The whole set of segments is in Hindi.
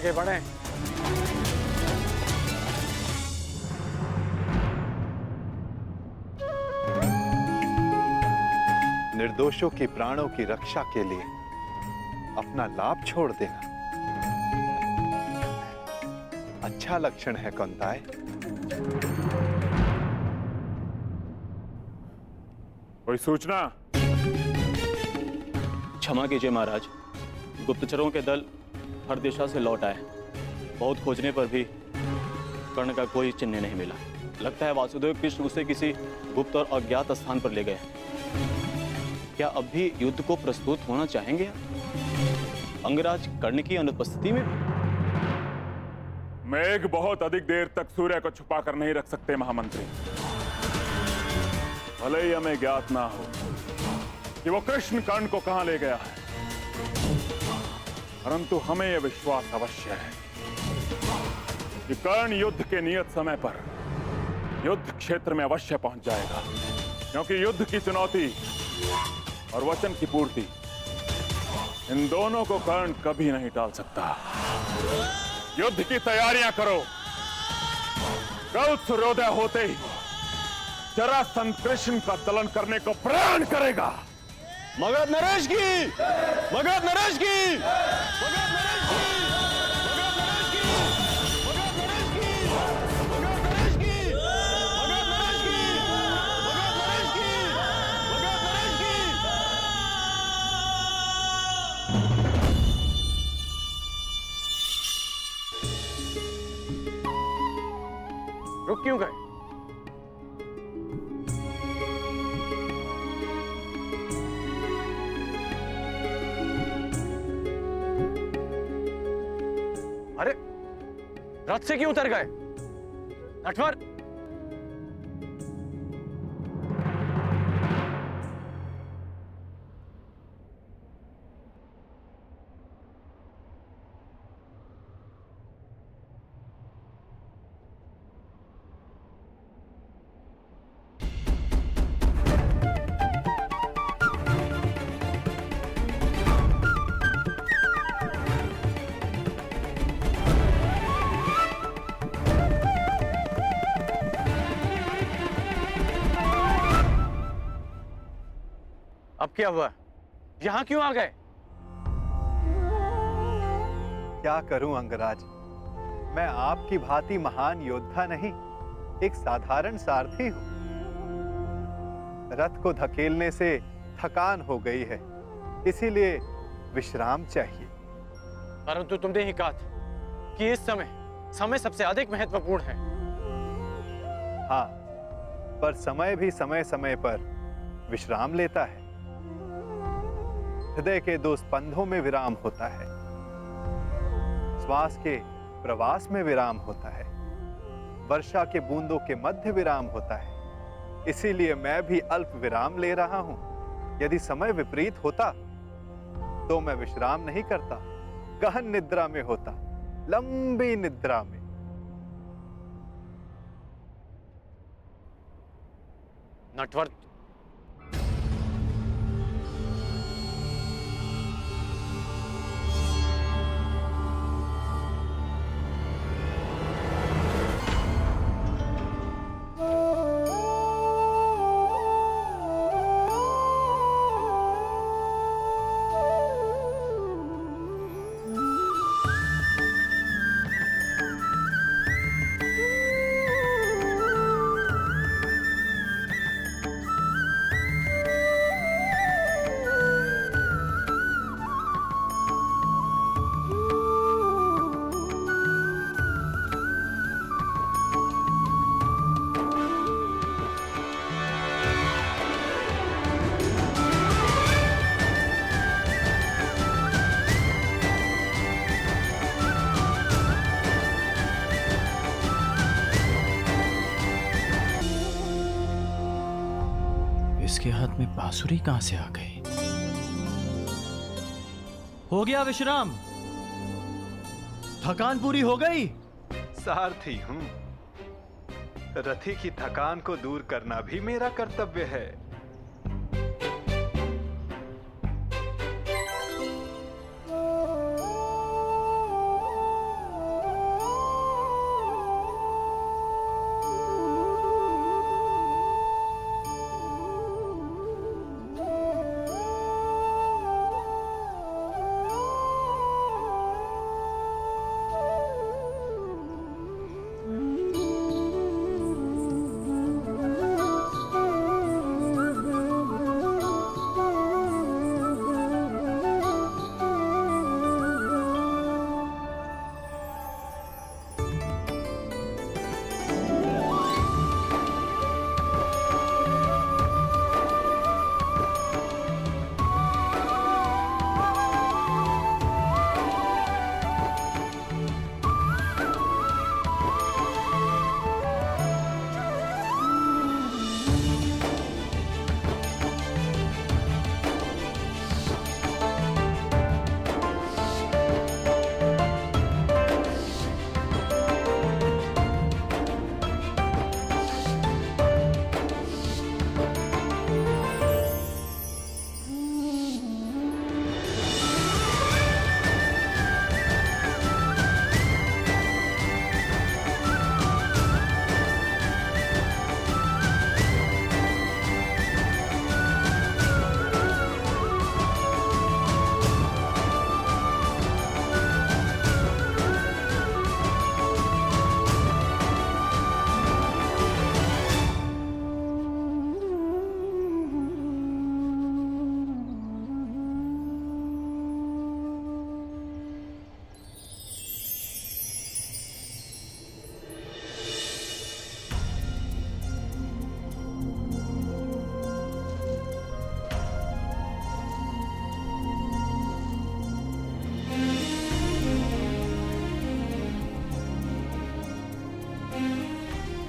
आगे बढ़ें। निर्दोषों के प्राणों की रक्षा के लिए अपना लाभ छोड़ देना अच्छा लक्षण है कौंताय। कोई सूचना? क्षमा कीजिए महाराज, गुप्तचरों के दल हर दिशा से लौट आए। बहुत खोजने पर भी कर्ण का कोई चिन्ह नहीं मिला। लगता है वासुदेव कृष्ण उसे किसी गुप्त और अज्ञात स्थान पर ले गए। क्या अब भी युद्ध को प्रस्तुत होना चाहेंगे अंगराज कर्ण की अनुपस्थिति में? मेघ बहुत अधिक देर तक सूर्य को छुपा कर नहीं रख सकते महामंत्री। भले ही हमें ज्ञात ना हो कि वो कृष्ण कर्ण को कहां ले गया है, परंतु हमें यह विश्वास अवश्य है कि कर्ण युद्ध के नियत समय पर युद्ध क्षेत्र में अवश्य पहुंच जाएगा, क्योंकि युद्ध की चुनौती और वचन की पूर्ति, इन दोनों को कर्ण कभी नहीं टाल सकता। युद्ध की तैयारियां करो। कल सूर्योदय होते ही जरासंध कृष्ण का दलन करने को प्रण करेगा। मगध नरेश की! मगध नरेश की! मगध नरेश की! मगध नरेश की! मगध नरेश की! मगध नरेश की! मगध नरेश की! मगध नरेश की! मगध नरेश की! रुक क्यों गए? अरे रथ से क्यों उतर गए? नटवर, अब क्या हुआ? यहां क्यों आ गए? क्या करूं अंगराज, मैं आपकी भांति महान योद्धा नहीं, एक साधारण सारथी हूं। रथ को धकेलने से थकान हो गई है, इसीलिए विश्राम चाहिए। परंतु तुमने ही कहा था कि इस समय सबसे अधिक महत्वपूर्ण है। हाँ, पर समय भी समय समय पर विश्राम लेता है। हृदय के दो स्पंदों में विराम होता है, श्वास के प्रवास में विराम होता है, वर्षा के बूंदों के मध्य विराम होता है। इसीलिए मैं भी अल्प विराम ले रहा हूं। यदि समय विपरीत होता तो मैं विश्राम नहीं करता, गहन निद्रा में होता, लंबी निद्रा में। नटवर, इसके हाथ में बांसुरी कहां से आ गई? हो गया विश्राम? थकान पूरी हो गई? सारथी हूं, रथी की थकान को दूर करना भी मेरा कर्तव्य है।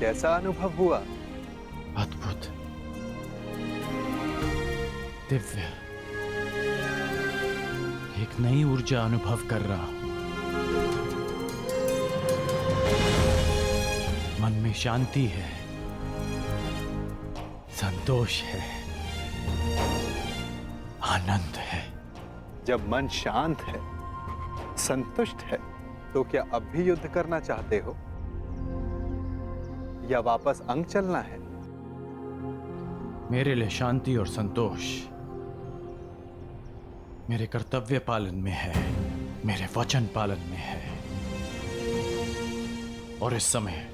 कैसा अनुभव हुआ? अद्भुत, दिव्य, एक नई ऊर्जा अनुभव कर रहा हूं। मन में शांति है, संतोष है, आनंद है। जब मन शांत है, संतुष्ट है, तो क्या अब भी युद्ध करना चाहते हो या वापस अंग चलना है? मेरे लिए शांति और संतोष मेरे कर्तव्य पालन में है, मेरे वचन पालन में है। और इस समय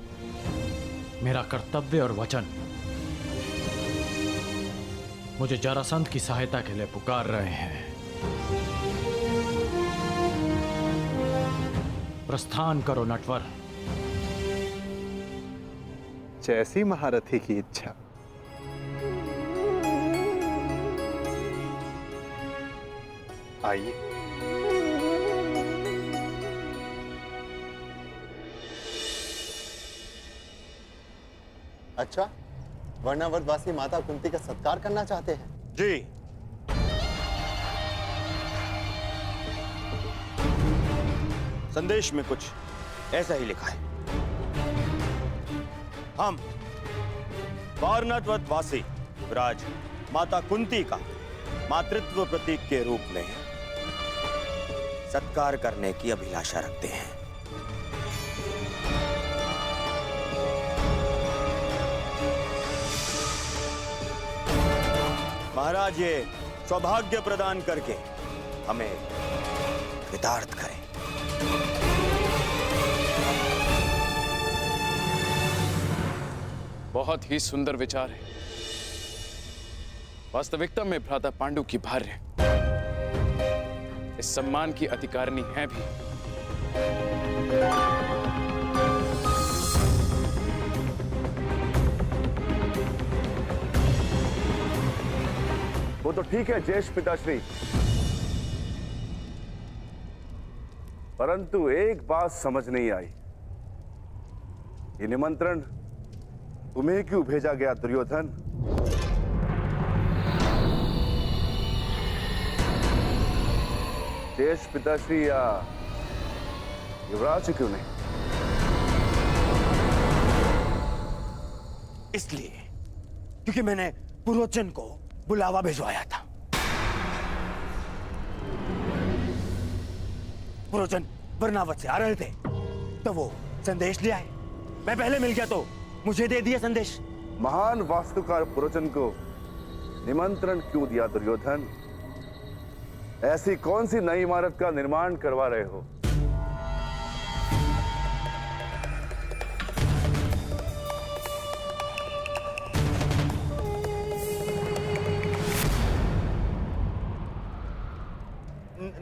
मेरा कर्तव्य और वचन मुझे जरासंध की सहायता के लिए पुकार रहे हैं। प्रस्थान करो नटवर। जैसी महारथी की इच्छा। आइए। अच्छा, वर्णावतवासी माता कुंती का सत्कार करना चाहते हैं? जी। संदेश में कुछ ऐसा ही लिखा है। हम वारणावतवासी राज माता कुंती का मातृत्व प्रतीक के रूप में सत्कार करने की अभिलाषा रखते हैं। महाराज ये सौभाग्य प्रदान करके हमें कृतार्थ करें। बहुत ही सुंदर विचार है। वास्तविकता में भ्राता पांडु की भार्य इस सम्मान की अधिकारिणी है भी। वो तो ठीक है ज्येष्ठ पिताश्री, परंतु एक बात समझ नहीं आई। ये निमंत्रण तुम्हें क्यों भेजा गया दुर्योधन? ज्येष्ठ पिताश्री या युवराज क्यों नहीं? इसलिए क्योंकि मैंने पुरोचन को बुलावा भिजवाया था। पुरोचन वर्णावत से आ रहे थे तो वो संदेश ले आए। मैं पहले मिल गया तो मुझे दे दिया संदेश। महान वास्तुकार पुरोचन को निमंत्रण क्यों दिया दुर्योधन? ऐसी कौन सी नई इमारत का निर्माण करवा रहे हो?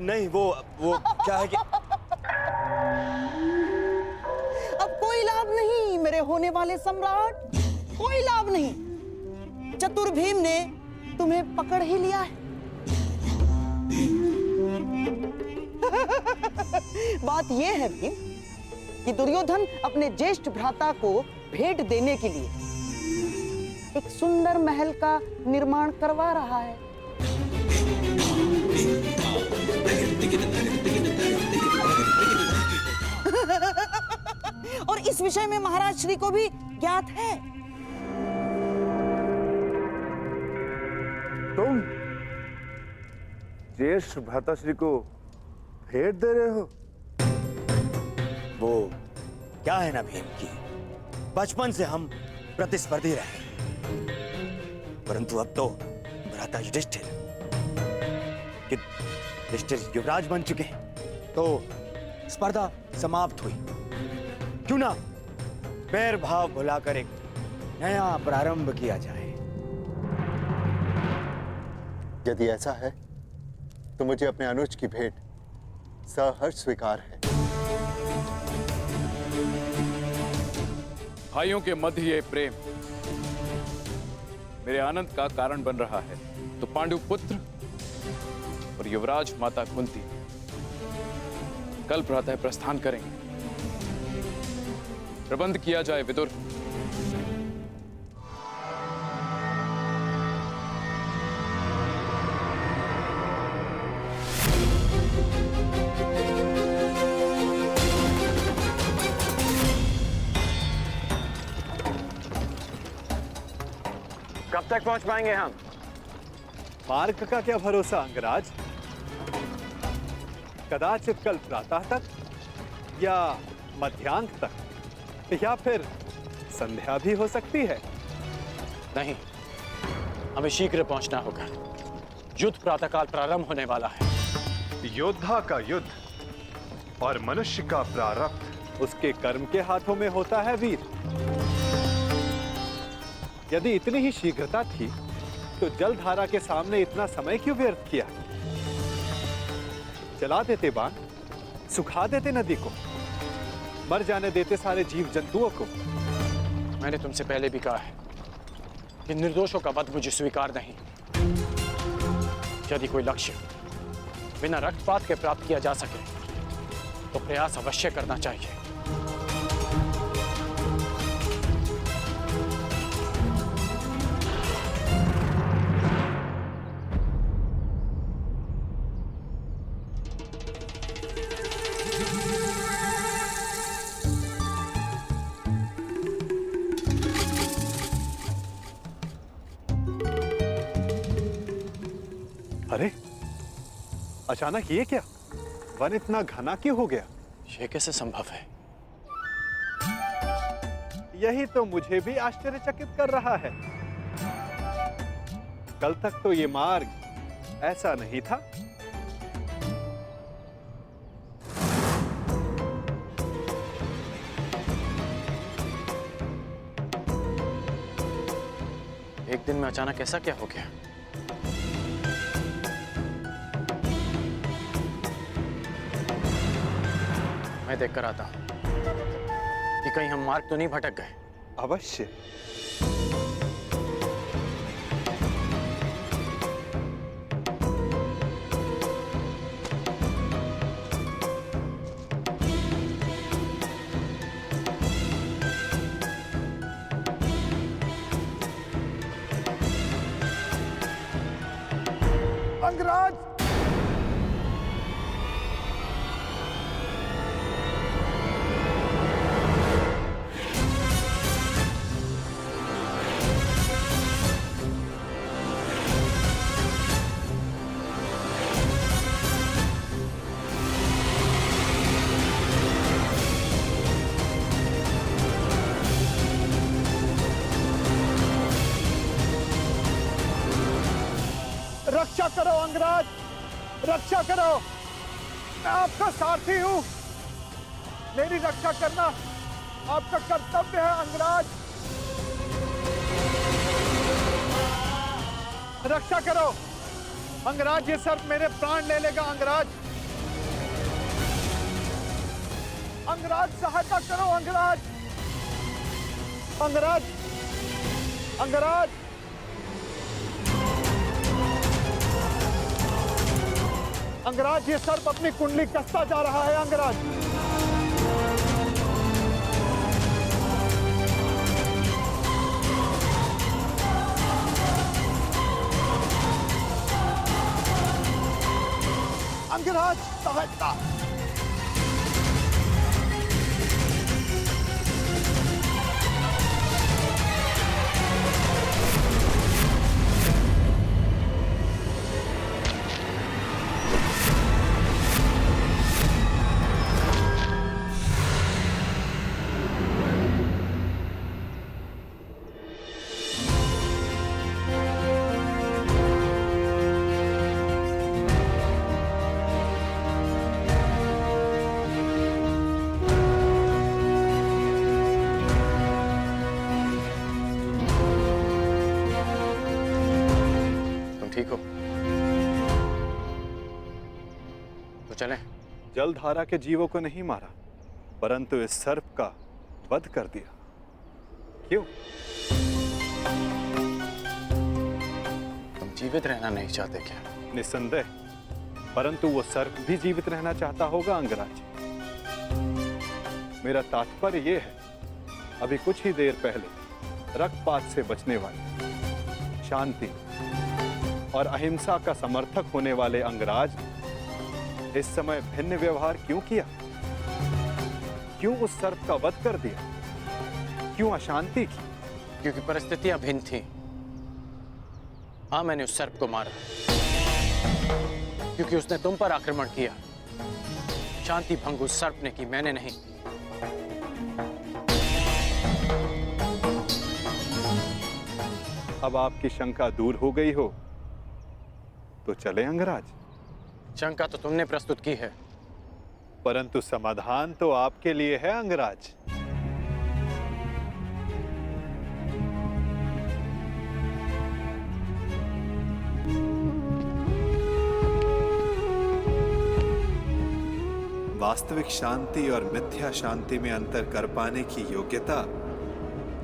नहीं वो क्या है कि अब कोई लाभ नहीं मेरे होने वाले सम्राट, कोई लाभ नहीं। चतुर भीम ने तुम्हें पकड़ ही लिया है। बात यह है भीम कि दुर्योधन अपने ज्येष्ठ भ्राता को भेंट देने के लिए एक सुंदर महल का निर्माण करवा रहा है। और इस विषय में महाराज श्री को भी ज्ञात है। तुम ज्येष्ठ भ्राताश्री को भेंट दे रहे हो? वो क्या है ना भीम की, बचपन से हम प्रतिस्पर्धी रहे, परंतु अब तो भ्राता युधिष्ठिर कि युधिष्ठिर युवराज बन चुके हैं, तो स्पर्धा समाप्त हुई। क्यों ना बैर भाव भुलाकर एक नया प्रारंभ किया जाए। यदि ऐसा है तो मुझे अपने अनुज की भेंट सहर्ष स्वीकार है। भाइयों के मध्य ये प्रेम मेरे आनंद का कारण बन रहा है, तो पांडु पुत्र और युवराज माता कुंती कल प्रातः प्रस्थान करेंगे। प्रबंध किया जाए विदुर। कब तक पहुंच पाएंगे हम? मार्ग का क्या भरोसा अंगराज? कदाचित कल प्रातः तक या मध्यांक तक या फिर संध्या भी हो सकती है। नहीं, हमें शीघ्र पहुंचना होगा। युद्ध प्रातःकाल प्रारंभ होने वाला है। योद्धा का युद्ध और मनुष्य का प्रारब्ध उसके कर्म के हाथों में होता है वीर। यदि इतनी ही शीघ्रता थी तो जलधारा के सामने इतना समय क्यों व्यर्थ किया? जला देते बाण, सुखा देते नदी को, मर जाने देते सारे जीव जंतुओं को। मैंने तुमसे पहले भी कहा है कि निर्दोषों का वध मुझे स्वीकार नहीं। यदि कोई लक्ष्य बिना रक्तपात के प्राप्त किया जा सके तो प्रयास अवश्य करना चाहिए। अरे अचानक ये क्या? वन इतना घना क्यों हो गया? यह कैसे संभव है? यही तो मुझे भी आश्चर्यचकित कर रहा है। कल तक तो ये मार्ग ऐसा नहीं था। एक दिन में अचानक ऐसा क्या हो गया? मैं देख कर आता हूं कि कहीं हम मार्ग तो नहीं भटक गए। अवश्य। अंगराज! रक्षा करो अंगराज, रक्षा करो। मैं आपका सारथी हूं। मेरी रक्षा करना आपका कर्तव्य है अंगराज। रक्षा करो अंगराज, ये सर्प मेरे प्राण ले लेगा अंगराज। अंगराज सहायता करो अंगराज। अंगराज, अंगराज, अंगराज, ये सर्प अपनी कुंडली कसता जा रहा है अंगराज। अंगराज सहायता। ठीक हो तो चलें। जलधारा के जीवों को नहीं मारा, परंतु इस सर्प का वध कर दिया। क्यों? तुम जीवित रहना नहीं चाहते क्या? निस्संदेह, परंतु वो सर्प भी जीवित रहना चाहता होगा अंगराज। मेरा तात्पर्य ये है, अभी कुछ ही देर पहले रक्तपात से बचने वाले, शांति और अहिंसा का समर्थक होने वाले अंगराज इस समय भिन्न व्यवहार क्यों किया? क्यों उस सर्प का वध कर दिया? क्यों अशांति की? क्योंकि परिस्थितियां भिन्न थी। हाँ, मैंने उस सर्प को मारा क्योंकि उसने तुम पर आक्रमण किया। शांति भंग उस सर्प ने की, मैंने नहीं। अब आपकी शंका दूर हो गई हो तो चले अंगराज। शंका तो तुमने प्रस्तुत की है। परंतु समाधान तो आपके लिए है अंगराज। वास्तविक शांति और मिथ्या शांति में अंतर कर पाने की योग्यता,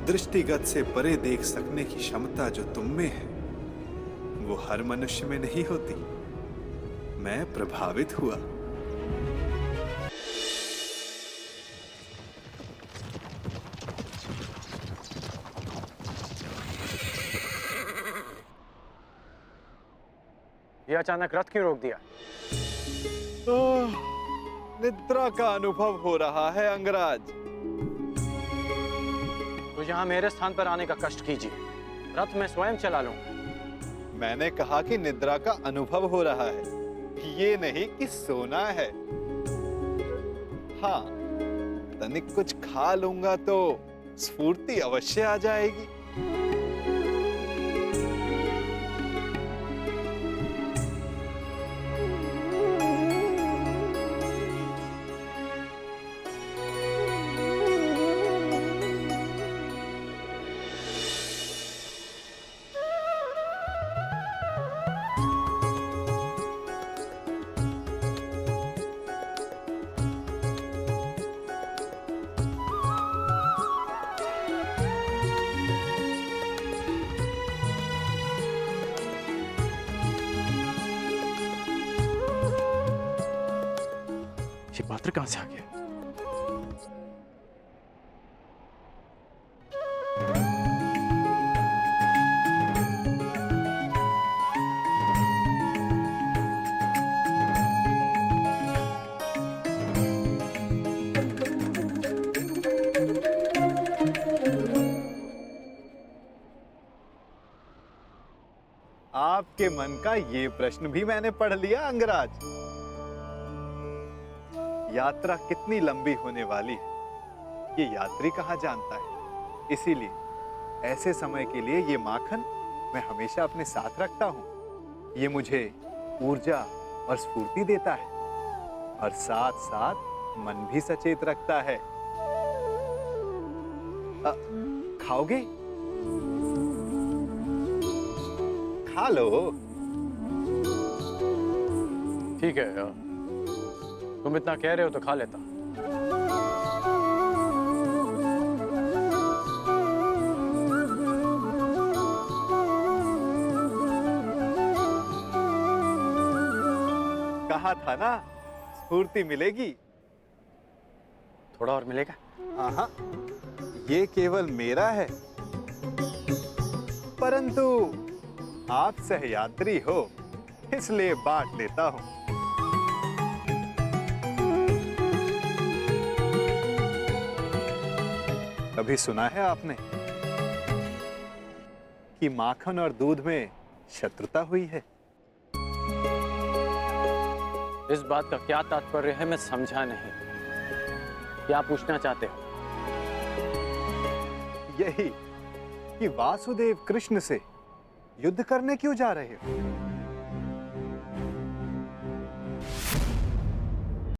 दृष्टिगत से परे देख सकने की क्षमता जो तुम में है, वो हर मनुष्य में नहीं होती। मैं प्रभावित हुआ। ये अचानक रथ क्यों रोक दिया? निद्रा का अनुभव हो रहा है अंगराज। तो यहाँ मेरे स्थान पर आने का कष्ट कीजिए, रथ मैं स्वयं चला लूंगा। मैंने कहा कि निद्रा का अनुभव हो रहा है, ये नहीं कि सोना है। हाँ, तनिक कुछ खा लूंगा तो स्फूर्ति अवश्य आ जाएगी। ये पात्र कहां से आ गया? आपके मन का ये प्रश्न भी मैंने पढ़ लिया अंगराज। यात्रा कितनी लंबी होने वाली है ये यात्री कहाँ जानता है। इसीलिए ऐसे समय के लिए ये माखन मैं हमेशा अपने साथ रखता हूँ। ये मुझे ऊर्जा और स्फूर्ति देता है और साथ साथ मन भी सचेत रखता है। खाओगे? खा लो। ठीक है, तुम इतना कह रहे हो तो खा लेता। कहा था ना स्फूर्ति मिलेगी। थोड़ा और मिलेगा? हाँ, ये केवल मेरा है, परंतु आप सहयात्री हो इसलिए बांट लेता हूं। कभी सुना है आपने कि माखन और दूध में शत्रुता हुई है? इस बात का क्या तात्पर्य है मैं समझा नहीं। क्या पूछना चाहते हो? यही कि वासुदेव कृष्ण से युद्ध करने क्यों जा रहे हो?